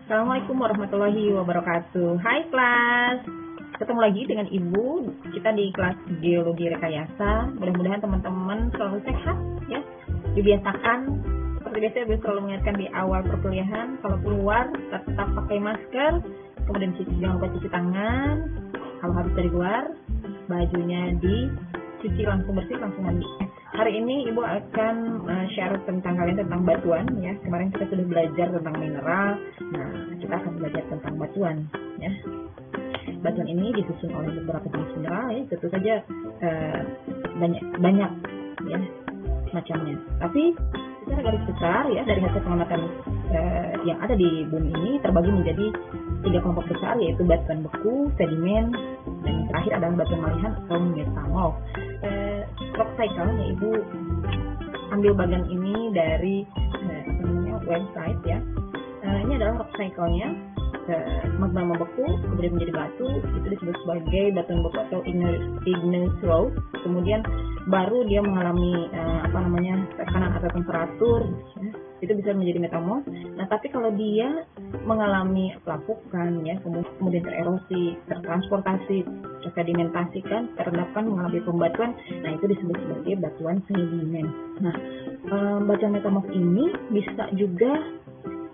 Assalamualaikum warahmatullahi wabarakatuh. Hai kelas, ketemu lagi dengan Ibu. Kita di kelas Geologi Rekayasa. Mudah-mudahan teman-teman selalu sehat ya. Dibiasakan seperti biasa Ibu selalu mengingatkan di awal perkuliahan, kalau keluar tetap pakai masker, kemudian jangan lupa cuci tangan. Kalau habis dari luar, bajunya dicuci langsung bersih, langsung mandi. Hari ini Ibu akan share tentang batuan ya. Kemarin kita sudah belajar tentang mineral. Nah, kita akan belajar tentang batuan ya. Batuan ini disusun oleh beberapa jenis mineral ya. Tentu saja banyak ya macamnya. Tapi secara garis besar ya, dari hasil pengamatan yang ada di bumi ini terbagi menjadi 3 kelompok besar, yaitu batuan beku, sedimen, dan yang terakhir adalah batuan malihan atau metamorf. Rock cycle ya, Ibu ambil bagian ini dari website ya. Ini adalah rock cycle-nya. Magma membeku kemudian menjadi batu, itu disebut sebagai batuan beku atau igneous rock. Kemudian baru dia mengalami tekanan atau temperatur ya, itu bisa menjadi metamorf. Nah, tapi kalau dia mengalami pelapukan ya, kemudian tererosi, tertransportasi, tersedimentasikan, terendapkan, mengalami pembatuan, nah itu disebut sebagai batuan sedimen. Nah, batuan metamorf ini bisa juga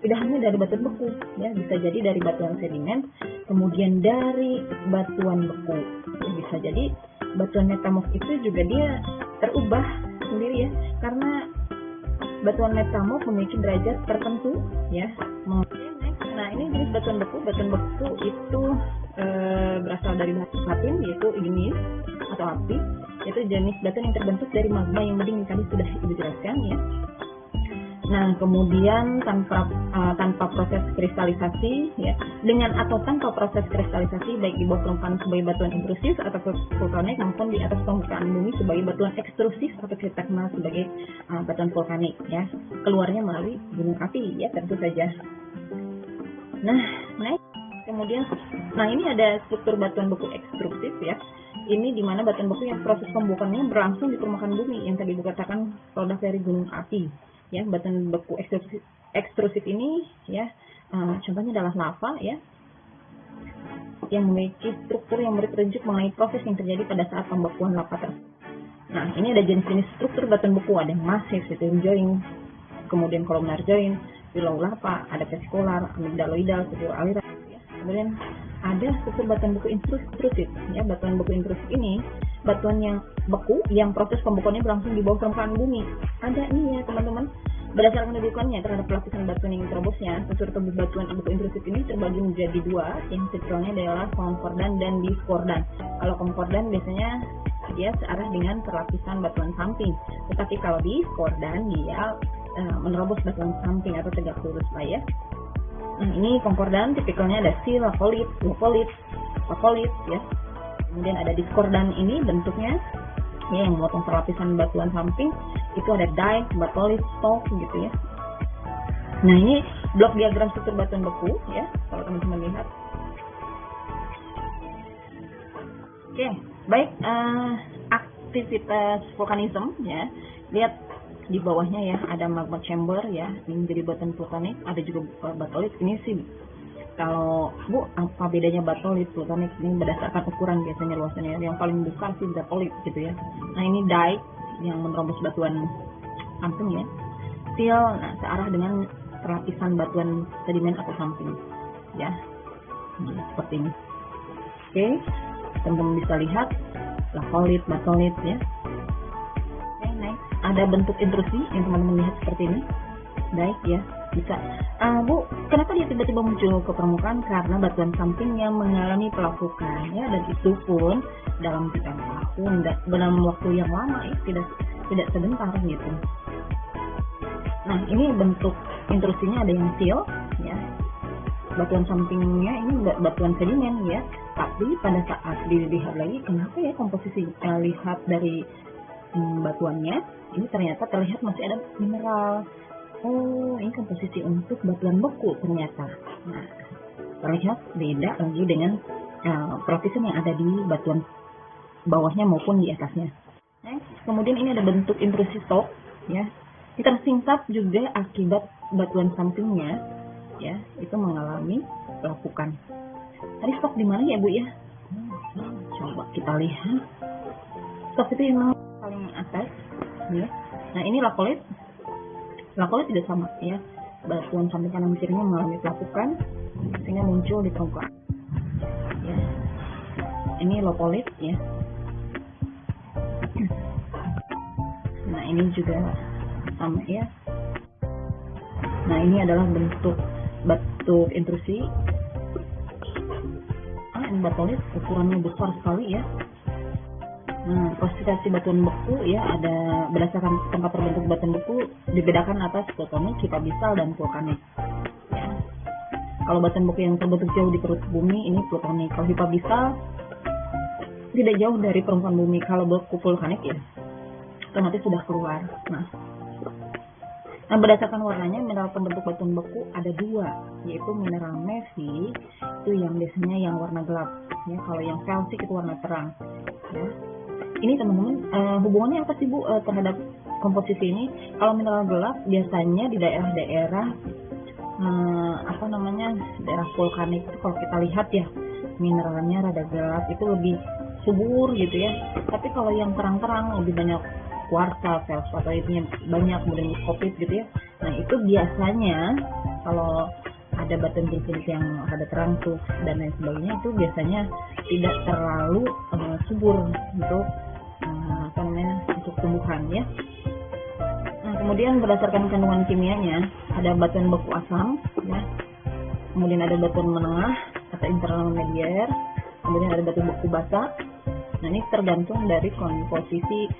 tidak hanya dari batuan beku ya, bisa jadi dari batuan sedimen, kemudian dari batuan beku ya, bisa jadi batuan metamorf itu juga dia terubah sendiri ya, karena batuan metamorf memiliki derajat tertentu ya. Nah, ini jenis batuan beku. Batuan beku itu berasal dari latin, yaitu igneous atau api, yaitu jenis batuan yang terbentuk dari magma yang mendingin, tadi sudah Ibu jelaskan ya. Nah, kemudian tanpa proses kristalisasi ya, dengan atau tanpa proses kristalisasi, baik di bawah permukaan sebagai batuan intrusif atau vulkanik, maupun di atas permukaan bumi sebagai batuan ekstrusif atau kita kenal sebagai batuan vulkanik ya. Keluarnya melalui gunung api ya, tentu saja. Nah, kemudian ini ada struktur batuan beku ekstrusif ya. Ini dimana batuan beku yang proses pembukaannya berlangsung di permukaan bumi yang tadi dikatakan produk dari gunung api. Ya, batuan beku ekstrusif ini ya, contohnya adalah lava ya, yang memiliki struktur yang berpetunjuk mengenai proses yang terjadi pada saat pembekuan lava tersebut. Nah, ini ada jenis-jenis struktur batuan beku, ada yang masif, itu joint, kemudian kolomnar joint, willow lava, ada vesikular, amigdaloidal, aliran ya. Kemudian ada struktur batuan beku intrusif ya. Batuan beku intrusif ini batuan yang beku yang proses pembekuannya berlangsung di bawah permukaan bumi. Ada nih ya teman-teman, berdasarkan kedudukannya terhadap lapisan batuan yang terobosnya, struktur tubuh batuan beku intrusif ini terbagi menjadi 2, yang tipikalnya adalah konkordan dan diskordan. Kalau konkordan biasanya dia searah dengan perlapisan batuan samping, tetapi kalau diskordan dia menerobos batuan samping atau tegak lurus lah ya. Nah, ini konkordan tipikalnya ada silakolit, lakolit ya. Kemudian ada diskordan, ini bentuknya ya, yang memotong perlapisan batuan samping, itu ada dike, batolit, stalk gitu ya. Nah, ini blok diagram struktur batuan beku ya, kalau teman-teman lihat. Oke, baik, aktivitas vulkanisme ya. Lihat di bawahnya ya, ada magma chamber ya, ini menjadi batuan vulkanik, ada juga batolit. Ini sih kalau Bu, apa bedanya batolit vulkanik? Ini berdasarkan ukuran biasanya luasannya, yang paling besar sih batolit gitu ya. Nah, ini dike yang menerobos batuan samping ya. Till, nah, searah dengan perlapisan batuan sedimen atau samping ya. Seperti ini. Oke, teman-teman bisa lihat lakolit, batolit ya. Oke, next ada bentuk intrusi yang teman-teman lihat seperti ini. Dike ya, bisa. Bu, kenapa dia tiba-tiba muncul ke permukaan? Karena batuan sampingnya mengalami pelapukan ya, dan itu pun dalam dalam waktu yang lama ya, tidak sebentar gitu. Nah, ini bentuk intrusinya, ada yang till ya, batuan sampingnya ini batuan sedimen ya. Tapi pada saat dilihat lagi, kenapa ya komposisi lihat dari batuannya ini ternyata terlihat masih ada mineral. Oh, ini komposisi untuk batuan beku ternyata. Nah, terlihat beda lagi dengan lapisan yang ada di batuan bawahnya maupun di atasnya. Next, kemudian ini ada bentuk intrusi stalk ya. Tersingkap juga akibat batuan sampingnya ya, itu mengalami pelapukan. Tadi stok di mana ya Bu ya? Coba kita lihat. Stok itu yang paling atas ya. Nah, ini lakolit. Lakolit tidak sama ya. Batuan samping kanan kirinya mengalami pelapukan sehingga muncul di permukaan. Ya. Ini lopolit ya. Nah, ini juga sama ya. Nah, ini adalah bentuk batu intrusi. Ini batolit ukurannya besar sekali ya. Nah, klasifikasi batuan beku ya, ada berdasarkan tempat terbentuk batuan beku dibedakan atas plutonik, hipabisal, dan vulkanik. Ya. Kalau batuan beku yang terbentuk jauh di perut bumi ini plutonik. Kalau hipabisal tidak jauh dari permukaan bumi. Kalau beku vulkanik ya otomatis sudah keluar. Nah, berdasarkan warnanya, mineral pembentuk batuan beku ada dua, yaitu mineral navy itu yang biasanya yang warna gelap ya. Kalau yang felsic itu warna terang ya. Ini teman-teman, hubungannya apa sih Bu terhadap komposisi ini? Kalau mineral gelap biasanya di daerah-daerah daerah vulkanik itu, kalau kita lihat ya, mineralnya rada gelap, itu lebih subur gitu ya. Tapi kalau yang terang-terang lebih banyak kuarsa, felspatnya itu banyak, kemudian mikropit gitu ya. Nah, itu biasanya kalau ada batuan jenis yang ada terang tuh dan lain sebagainya, itu biasanya tidak terlalu subur untuk untuk tumbuhan ya. Nah, kemudian berdasarkan kandungan kimianya, ada batuan beku asam ya. Kemudian ada batuan menengah atau intermediate, kemudian ada batuan beku basa. Nah, ini tergantung dari komposisi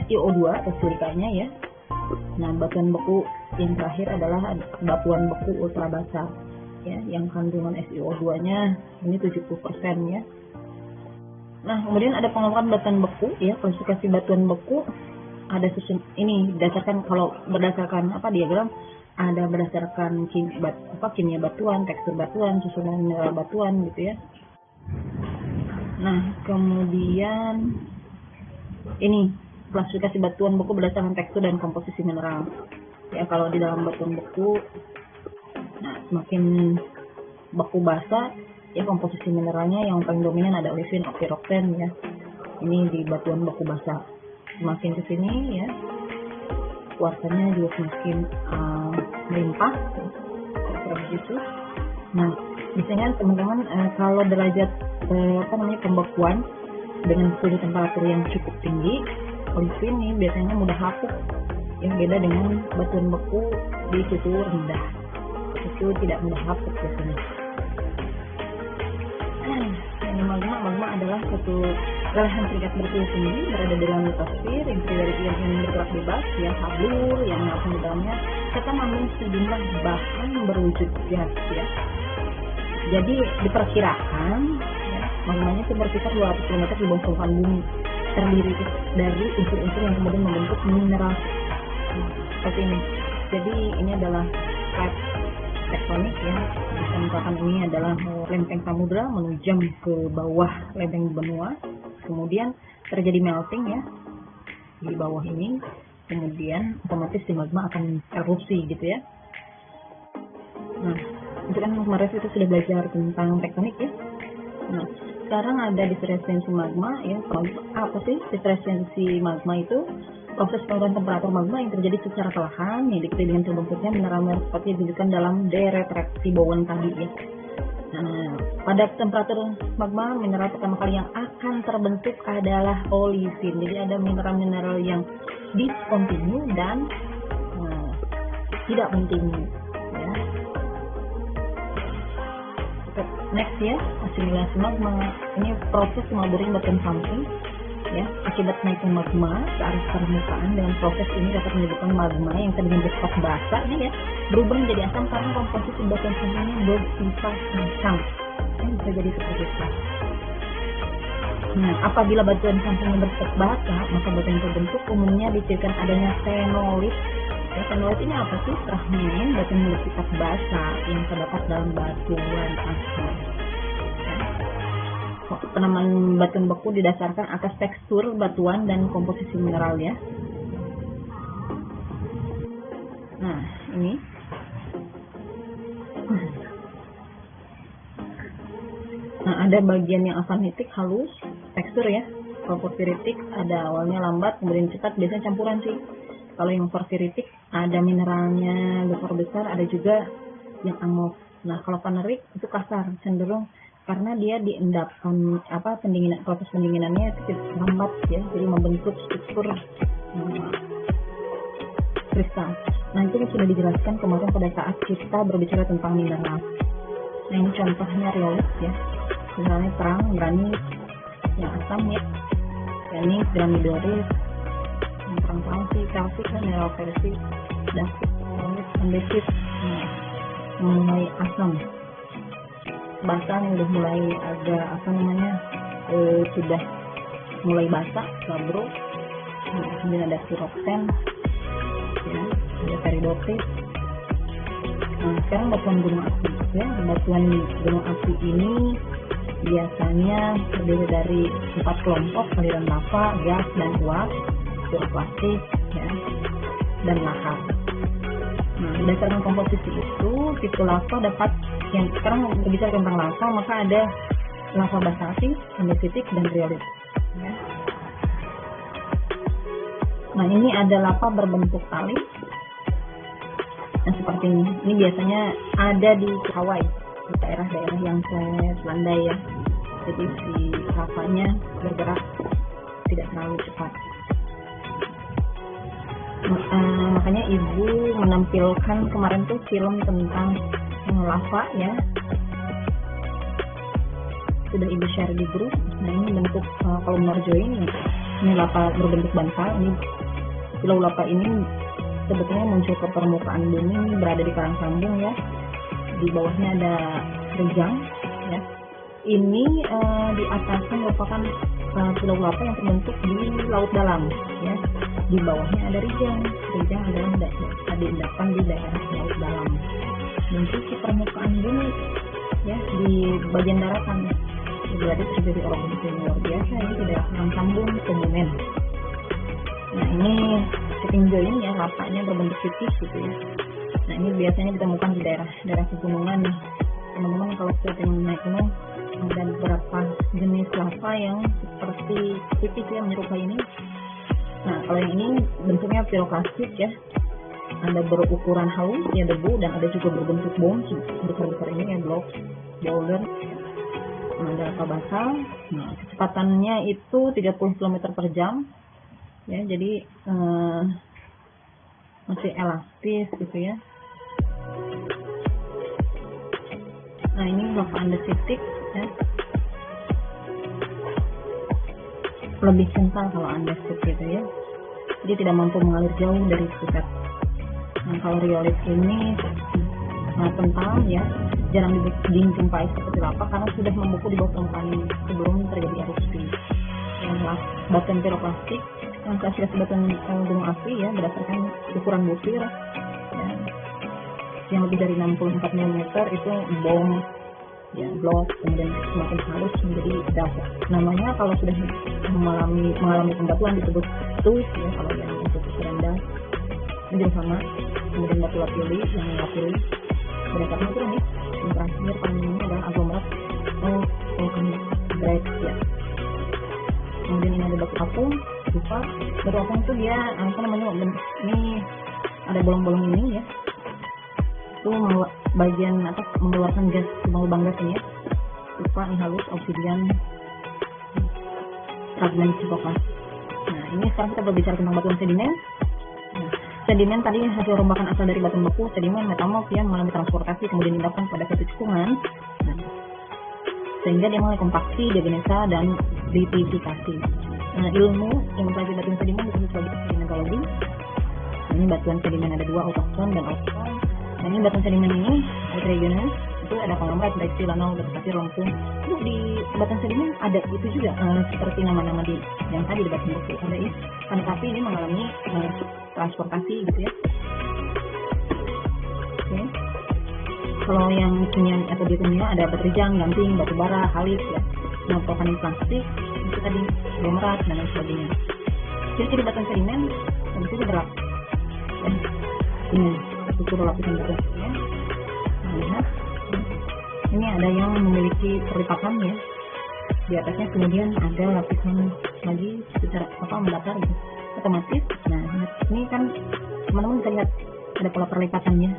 SiO2 atau silikanya ya. Nah, batuan beku yang terakhir adalah batuan beku ultra basa ya, yang kandungan SiO2-nya ini 70% ya. Nah, kemudian ada pengelompokan batuan beku ya. Klasifikasi batuan beku ada ini kalau berdasarkan diagram, ada berdasarkan kimia batuan, tekstur batuan, susunan mineral batuan gitu ya. Nah, kemudian ini klasifikasi batuan beku berdasarkan tekstur dan komposisi mineral ya. Kalau di dalam batuan beku, nah, semakin beku basa ya, komposisi mineralnya yang paling dominan ada olivin, okiroksen ya. Ini di batuan beku basa. Semakin kesini ya, kuartanya juga semakin melimpah seperti itu. Nah, biasanya teman-teman kalau derajat pembekuan dengan suhu temperatur yang cukup tinggi, olivin ini biasanya mudah hapus. Yang beda dengan batuan beku di suhu rendah, itu tidak mudah hapus biasanya. Ini magma adalah satu relehan tingkat bersuhu tinggi berada di dalam litosfer yang terdiri dari yang bergerak bebas, yang habur, yang mengapung di dalamnya, serta mengandung sejumlah bahan berwujud gas ya. Jadi diperkirakan ya, magmanya itu berkisar 200 km di bawah permukaan bumi, terdiri dari unsur-unsur yang kemudian membentuk mineral seperti ini. Jadi ini adalah plate tektonik ya. Misalkan ini adalah lempeng samudra menujam ke bawah lempeng benua, kemudian terjadi melting ya di bawah ini, kemudian otomatis si magma akan erupsi gitu ya. Nah, itu kan kemarin itu sudah belajar tentang tektonik ya. Nah, sekarang ada disresistensi magma ya. Apa sih disresistensi magma itu? Proses penurunan temperatur magma yang terjadi secara perlahan yang diikuti dengan terbentuknya mineral-mineral seperti yang ditunjukkan dalam deretraksi bawaan tadi ya. Nah, pada temperatur magma, mineral pertama kali yang akan terbentuk adalah olivin. Jadi ada mineral-mineral yang diskontinu dan tidak kontinu ya. Next ya, asimilasi magma. Ini proses pemaburan batuan samping ya, akibat naiknya magma ke arah permukaan. Dengan proses ini dapat menyebabkan magma yang tadinya bersifat basa ya berubah menjadi asam karena komposisi batuan sampingnya bersifat asam. Bisa jadi seperti itu. Nah, apabila batuan sampingnya bersifat basa, maka batuan terbentuk umumnya dicirikan adanya fenolit. Ya, fenolit ini apa sih? Fragmen batuan bersifat basa yang terdapat dalam batuan asam. Penamaan batuan beku didasarkan atas tekstur batuan dan komposisi mineralnya. Nah, ini ada bagian yang asamitik halus, tekstur ya. Kalau porfiritik ada awalnya lambat, kemudian cepat, biasanya campuran sih. Kalau yang porfiritik ada mineralnya besar-besar, ada juga yang amorf. Nah, kalau panerik itu kasar, cenderung karena dia diendapkan proses pendinginannya itu lambat ya, jadi membentuk struktur kristal. Nah, itu sudah dijelaskan kemarin pada saat kita berbicara tentang mineral. Nah, ini contohnya riolit ya, misalnya terang, granit, yang asam ya, granit, gramidorit, yang terang kalsit, mineral persit, dasit, andesit, mulai asam, basah yang udah mulai agak sudah mulai basah, gabro, kemudian ada siropsen, ya, ada peridotit. Nah, sekarang batuan gunung api ya. Batuan gunung api ini biasanya terdiri dari 4 kelompok: aliran lava, gas, dan uap, piroklastik ya, dan lahar. Nah, berdasarkan komposisi itu, tipe lava dapat, yang sekarang berbicara tentang lava, maka ada lava basaltik, andesitik, dan riolit ya. Nah, ini ada lava berbentuk tali. Nah, seperti ini. Ini biasanya ada di Hawaii, di daerah-daerah yang landai ya. Jadi si lavanya bergerak tidak terlalu cepat. Makanya ibu menampilkan kemarin tuh film tentang lava ya. Sudah ibu share di grup. Nah, ini bentuk kalau menurut join ini lava berbentuk bantal. Ini pulau lava ini sebetulnya muncul ke permukaan bumi, berada di karang sambung ya. Di bawahnya ada rejang ya. Ini di atasnya merupakan pulau lava yang terbentuk di laut dalam ya. Di bawahnya ada rejang adalah ada endapan di daerah laut dalam. Muncul ke permukaan bumi ya, di bagian daratan. Berarti terjadi erupsi luar biasa ini di daerah karang sambung Kebumen. Nah, ini join ya, lavanya berbentuk tipis gitu ya. Nah, ini biasanya ditemukan di daerah pegunungan nih. Teman-teman kalau kita naik gunung, ada beberapa jenis lava yang seperti tipis ya, menyerupai ini. Nah, kalau yang ini bentuknya piroklastik ya, ada berukuran halus ya, debu, dan ada juga berbentuk bom besar-besar ini ya, blok, boulder. Nah, ada lava basal. Nah, kecepatannya itu 30 km per jam ya, jadi masih elastis gitu ya. Nah, ini lava andesitik ya, lebih kental kalau andesit gitu ya, dia tidak mampu mengalir jauh dari pusat. Nah, kalau riolit ini kental ya, jarang dijumpai seperti lava karena sudah membeku di bawah permukaan ini sebelum terjadi erupsi. Yang batuan piroklastik yang klasifikasi batuan gunung api ya, berdasarkan ukuran butir ya, yang lebih dari 64 mm itu bom ya, blok, kemudian semakin halus menjadi lava. Namanya kalau sudah mengalami pembatuan disebut tus ya, kalau yang untuk rendah menjadi sama. Kemudian batu lapili, yang lapili berdasarkan itu nih, yang terakhir paling ini adalah aglomerat volcanic break ya. Kemudian ini ada batu apung. Batu apung itu dia ini ada bolong-bolong ini ya, itu bagian atas mengeluarkan gas lubang gas ini ya. Ini halus, obsidian, fragmen sipoklas. Nah, ini sekarang kita berbicara tentang batuan sedimen. Nah, sedimen tadi hasil rombakan asal dari batu beku, sedimen metamorf yang mengalami transportasi kemudian diendapkan pada suatu cekungan. Nah, sehingga dia mulai kompaksi, diagenesa, dan litifikasi. Nah, ilmu yang mempelajari batuan sedimen disebut sebagai sedimentologi. Nah, ini batuan sedimen ada 2, autokton dan autokton. Nah, ini batuan sedimen ini regional itu ada konglomerat, breksi, lanol, batu pasir, lempung. Itu di batuan sedimen ada itu juga seperti nama-nama di yang tadi di batu beku ada ini. Kan tapi ini mengalami transportasi gitu ya. Oke. Kalau yang kimia atau biokimia ada batu rejang, gamping, batu bara, halis ya. Nah, vulkanik plastik itu tadi konglomerat dan lain sebagainya. Jadi batuan sedimen itu berlapis. Ini struktur lapisan batu ya. Nah, lihat. Ini ada yang memiliki perlipatan ya, di atasnya kemudian ada lapisan lagi secara mendatar gitu, otomatis. Nah ini kan teman-teman bisa lihat ada pola perlipatannya.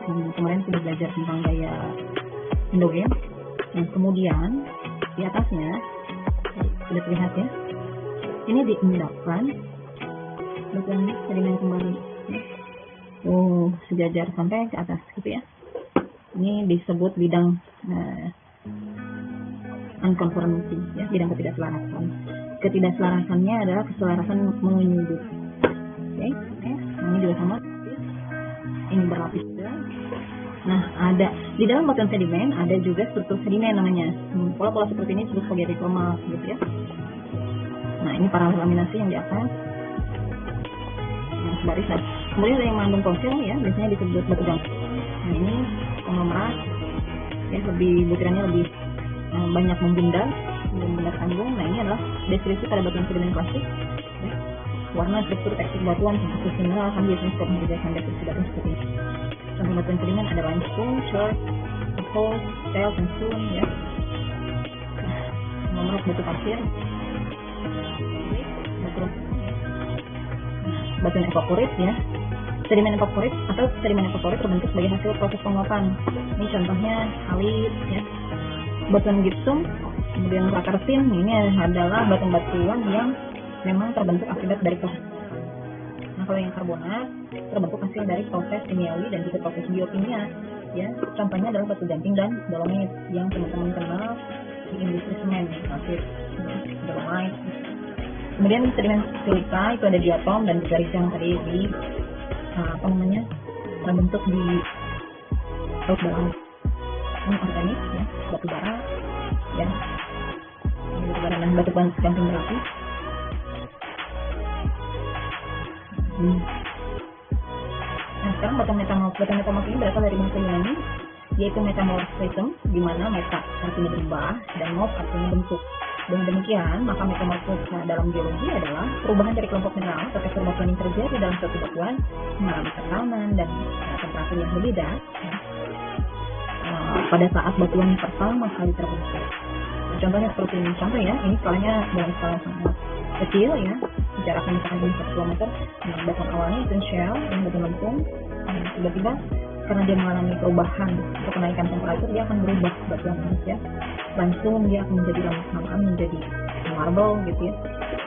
Kemarin sudah belajar tentang gaya endogen. Nah kemudian di atasnya sudah terlihat ya, ini diendapkan batuan sedimen kembali sejajar sampai ke atas gitu ya. Ini disebut bidang unconformity ya, bidang ketidakselarasan. Ketidakselarasannya adalah keselarasan menyudut. Oke. Ini juga sama, ini berlapis juga. Nah ada di dalam batuan sedimen ada juga struktur sedimen namanya. Pola-pola seperti ini disebut sebagai rikoma gitu ya. Nah ini paralel laminasi yang di atas, yang sebaris. Kemudian ada yang mengandung fosil ya, biasanya disebut batu gamping. Nah ini konglomerat ya, butirannya lebih banyak membundar tanggung. Nah ini adalah deskripsi pada batuan sedimen klasik ya. Warna, struktur, tekstur batuan, komposisi mineral, kan biasanya skop menjelaskan deskripsi batuan seperti ini. Contoh batuan sedimen ada limestone, chert, coal, shale, dan stone ya. Konglomerat batu pasir, batuan evaporit ya. Sedimen evaporit atau sedimen evaporit terbentuk sebagai hasil proses penguapan. Ini contohnya halit ya. Batuan gypsum, kemudian prakarsin, ini adalah batuan-batuan yang memang terbentuk akibat dari proses. Nah kalau yang karbonat terbentuk hasil dari proses kimiawi dan juga proses biokimia ya. Contohnya adalah batu gamping dan dolomit yang teman-teman kenal di industri semen, pasir, dolomite. Kemudian sedimen silika itu ada diatom dan juga rijang tadi di terbentuk di laut dalam. Ini organik ya, batu bara ya, batu bara dan batu gamping berapi. Nah sekarang batuan metamorf ini berasal dari bahasa Yunani, yaitu metamorphism, di mana meta artinya berubah dan morph artinya bentuk. Dengan demikian, maka metamorfosa dalam geologi adalah perubahan dari kelompok mineral atau tekstur batuan yang terjadi dalam suatu batuan mengalami tekanan dan temperatur yang berbeda pada saat batuan pertama kali terbentuk. Nah, contohnya seperti ini. Contoh ya, ini skalanya dalam skala yang sangat kecil ya, jarak misalkan 1 kilometer. Nah, batuan awalnya itu shell yang batu lempung. Tiba-tiba karena dia mengalami perubahan atau kenaikan temperatur, dia akan berubah batuan ini ya. Langsung dia akan menjadi lama-lamaan menjadi marble gitu ya.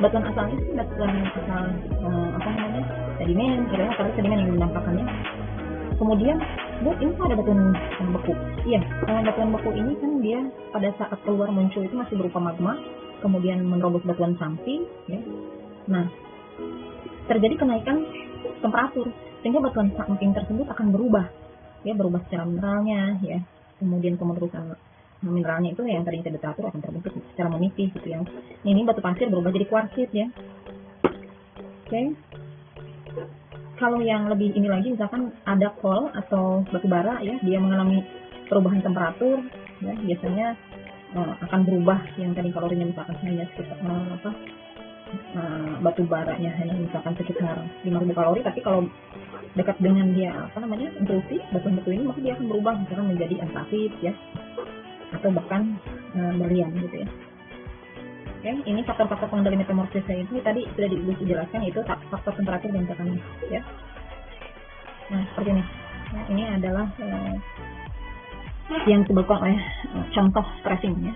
Batuan asalnya sih batuan asal sedimen, kira-kira karena sedimen yang dinampakkannya. Kemudian ini ada batuan beku. Iya, batuan beku ini kan dia pada saat keluar muncul itu masih berupa magma, kemudian menerobos batuan samping ya. Nah, terjadi kenaikan temperatur sehingga batuan samping tersebut akan berubah secara mineralnya ya. Kemudian kemerusakan mineralnya itu yang tadinya tidak teratur akan terbentuk secara menipis gitu ya. Ini batu pasir berubah jadi kuarsit ya. Oke. Kalau yang lebih ini lagi, misalkan ada coal atau batu bara ya, dia mengalami perubahan temperatur ya, biasanya akan berubah yang tadi kalorinya misalkan hanya sekitar batu baranya hanya misalkan sekitar 5.000 kalori, tapi kalau dekat dengan dia intrusi batu ini, maka dia akan berubah misalkan menjadi antrasit ya, atau bahkan berlian gitu ya. Oke, ini faktor-faktor pengendali metamorfisme itu tadi sudah dijelaskan, itu faktor temperatur dan tekanan ya. Nah seperti ini ya, ini adalah yang disebutkan oleh contoh stressing ya.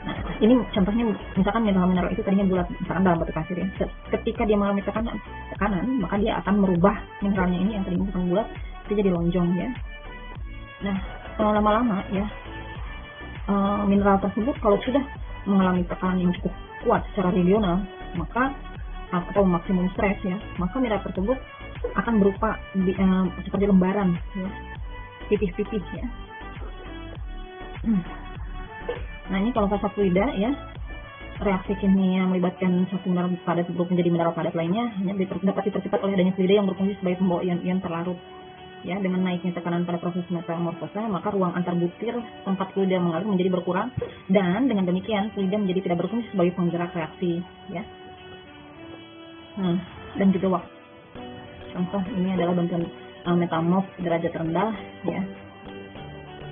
Nah ini contohnya misalkan mineral itu tadinya bulat misalkan dalam batu pasir ya. Ketika dia mengalami tekanan maka dia akan merubah mineralnya ini yang tadinya bukan bulat itu jadi lonjong ya. Nah lama-lama ya mineral tersebut kalau sudah mengalami tekanan yang cukup kuat secara regional, maka atau maksimum stres ya, maka mineral tersebut akan berupa seperti lembaran ya, tipis-tipis ya. Nah ini kalau fasa fluida ya, reaksi kimia melibatkan satu mineral padat berubah menjadi mineral padat lainnya hanya dapat dipercepat oleh adanya fluida yang berfungsi sebagai pembawa ion-ion terlarut. Ya, dengan naiknya tekanan pada proses metamorfosa, maka ruang antar butir tempat fluida mengalir menjadi berkurang, dan dengan demikian fluida menjadi tidak berfungsi sebagai penggerak reaksi, ya. Dan juga waktu. Contoh ini adalah bantuan metamorf derajat rendah, ya.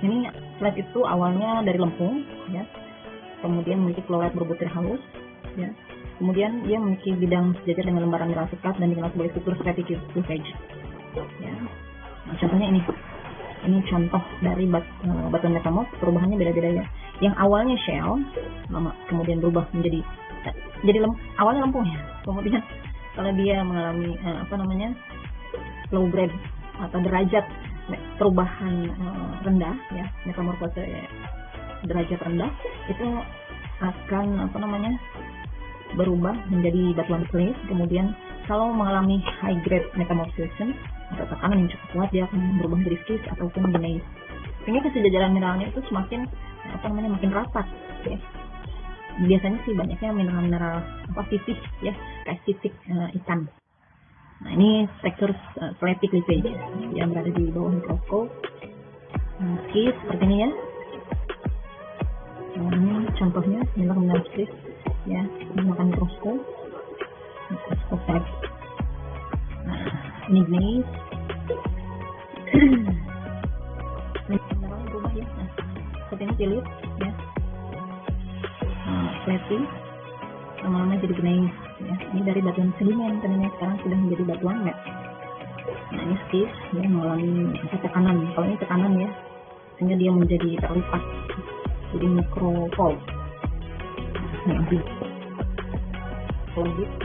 Ini slide itu awalnya dari lempung, ya. kemudian memiliki klorid berbutir halus, ya. Kemudian dia memiliki bidang sejajar dengan lembaran mineral sekat dan dikenal sebagai struktur fatty cleavage. Ya. Nah, contohnya ini contoh dari batuan metamorf, perubahannya beda-beda ya. Yang awalnya shell, kemudian berubah menjadi awalnya lempung ya. Kemudian kalau dia mengalami low grade atau derajat perubahan rendah ya, metamorfose derajat rendah, itu akan berubah menjadi batuan clay. Kemudian kalau mengalami high grade metamorphosis atau tekanan yang cukup kuat, dia akan berubah menjadi schist ataupun gneiss. Sehingga kesejajaran mineralnya itu semakin makin rapat ya. Biasanya sih banyaknya mineral-mineral pipih ya, kayak sisik ikan. Nah, ini struktur fatty cleavage yang berada di bawah mikroskop. Schist seperti ini ya. Nah, ini contohnya mineral schist ya, menggunakan mikroskop type. Nah, ini gneiss. Mineral berubah ya. Nah, seperti ini pilit ya. Fatty lama-lama jadi gneiss ya. Ini dari batuan sedimen, tadinya sekarang sudah menjadi batuan met. Nah, ini schist ya, mengalami tekanan. Kalau ini tekanan ya, sehingga dia menjadi terlipat jadi mikrofold. Nah, ini ya.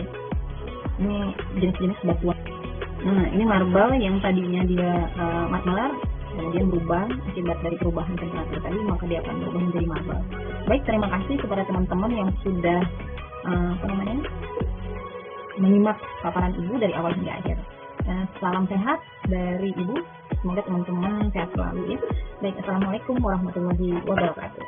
Ini jenis-jenis batuan. Nah, ini marble yang tadinya dia marmer, kemudian berubah akibat dari perubahan temperatur tadi, maka dia akan berubah menjadi marble. Baik, terima kasih kepada teman-teman yang sudah menyimak paparan Ibu dari awal hingga akhir. Salam sehat dari Ibu, semoga teman-teman sehat selalu ya. Baik, assalamualaikum warahmatullahi wabarakatuh.